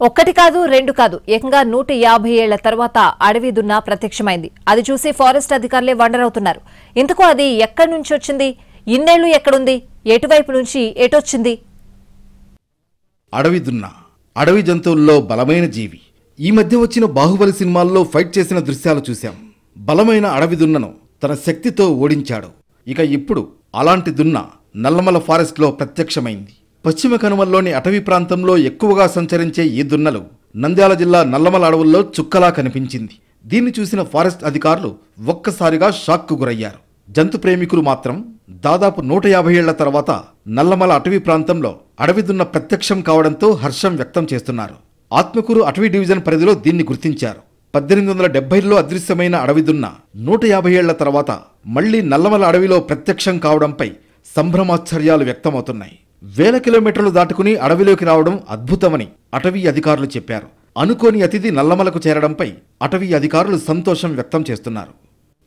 ఒక్కటి కాదు రెండు కాదు ఏకంగా 150 ఏళ్ల తర్వాత అడవి దున్న ప్రత్యక్షమైంది. అది చూసి ఫారెస్ట్ అధికారులే వండర్ అవుతున్నారు. ఇంతకు అది ఎక్కడి నుంచి వచ్చింది, ఇన్నేళ్లు ఎక్కడుంది, ఎటువైపు నుంచి ఎటొచ్చింది? అడవి దున్న అడవి జంతువుల్లో బలమైన జీవి. ఈ మధ్య వచ్చిన బాహుబలి సినిమాల్లో ఫైట్ చేసిన దృశ్యాలు చూశాం. బలమైన అడవి దున్నను తన శక్తితో ఓడించాడు. ఇక ఇప్పుడు అలాంటి దున్న నల్లమల ఫారెస్ట్లో ప్రత్యక్షమైంది. పశ్చిమ కనుమల్లోని అటవీ ప్రాంతంలో ఎక్కువగా సంచరించే ఈ దున్నలు నంద్యాల జిల్లా నల్లమల అడవుల్లో చుక్కలా కనిపించింది. దీన్ని చూసిన ఫారెస్ట్ అధికారులు ఒక్కసారిగా షాక్కు గురయ్యారు. జంతు ప్రేమికులు మాత్రం దాదాపు 150 ఏళ్ల తర్వాత నల్లమల అటవీ ప్రాంతంలో అడవి దున్న ప్రత్యక్షం కావడంతో హర్షం వ్యక్తం చేస్తున్నారు. ఆత్మకూరు అటవీ డివిజన్ పరిధిలో దీన్ని గుర్తించారు. 1870లో అదృశ్యమైన అడవి దున్న 150 ఏళ్ల తర్వాత మళ్లీ నల్లమల అడవిలో ప్రత్యక్షం కావడంపై సంభ్రమాశ్చర్యాలు వ్యక్తమవుతున్నాయి. వేల కిలోమీటర్లు దాటుకుని అడవిలోకి రావడం అద్భుతమని అటవీ అధికారులు చెప్పారు. అనుకోని అతిథి నల్లమలకు చేరడంపై అటవీ అధికారులు సంతోషం వ్యక్తం చేస్తున్నారు.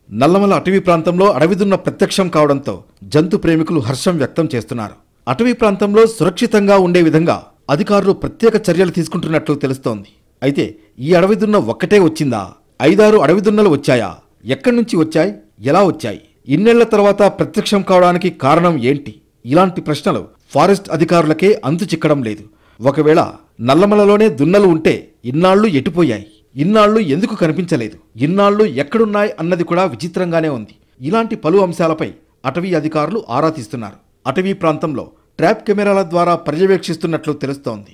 నల్లమల అటవీ ప్రాంతంలో అడవి దున్న ప్రత్యక్షం కావడంతో జంతు ప్రేమికులు హర్షం వ్యక్తం చేస్తున్నారు. అటవీ ప్రాంతంలో సురక్షితంగా ఉండే విధంగా అధికారులు ప్రత్యేక చర్యలు తీసుకుంటున్నట్లు తెలుస్తోంది. అయితే ఈ అడవి దున్న ఒక్కటే వచ్చిందా? 5-6 అడవి దున్నలు వచ్చాయా? ఎక్కడి నుంచి వచ్చాయి? ఎలా వచ్చాయి? ఇన్నేళ్ల తర్వాత ప్రత్యక్షం కావడానికి కారణం ఏంటి? ఇలాంటి ప్రశ్నలు ఫారెస్ట్ అధికారులకే అంతు చిక్కడం లేదు. ఒకవేళ నల్లమలలోనే దున్నలు ఉంటే ఇన్నాళ్లు ఎటుపోయాయి? ఇన్నాళ్లు ఎందుకు కనిపించలేదు? ఇన్నాళ్లు ఎక్కడున్నాయి అన్నది కూడా విచిత్రంగానే ఉంది. ఇలాంటి పలు అంశాలపై అటవీ అధికారులు ఆరా తీస్తున్నారు. అటవీ ప్రాంతంలో ట్రాప్ కెమెరాల ద్వారా పర్యవేక్షిస్తున్నట్లు తెలుస్తోంది.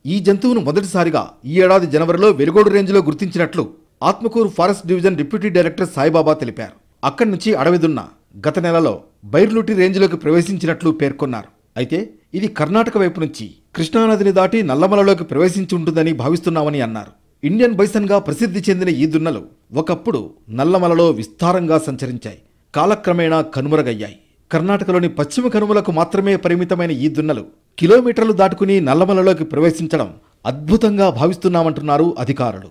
ఈ జంతువును మొదటిసారిగా ఈ ఏడాది జనవరిలో వెలుగోడు రేంజ్లో గుర్తించినట్లు Atmakur forest division deputy director Saibaba తెలిపారు. అక్కడి నుంచి అడవి దున్న గత నెలలో బైర్లుటి రేంజ్లోకి ప్రవేశించినట్లు పేర్కొన్నారు. అయితే ఇది కర్ణాటక వైపు నుంచి కృష్ణానదిని దాటి నల్లమలలోకి ప్రవేశించి ఉంటుందని భావిస్తున్నామని అన్నారు. ఇండియన్ బైసన్గా ప్రసిద్ధి చెందిన ఈ దున్నలు ఒకప్పుడు నల్లమలలో విస్తారంగా సంచరించాయి. కాలక్రమేణా కనుమరుగయ్యాయి. కర్ణాటకలోని పశ్చిమ కనుమలకు మాత్రమే పరిమితమైన ఈ దున్నలు కిలోమీటర్లు దాటుకుని నల్లమలలోకి ప్రవేశించడం అద్భుతంగా భావిస్తున్నామంటున్నారు అధికారులు.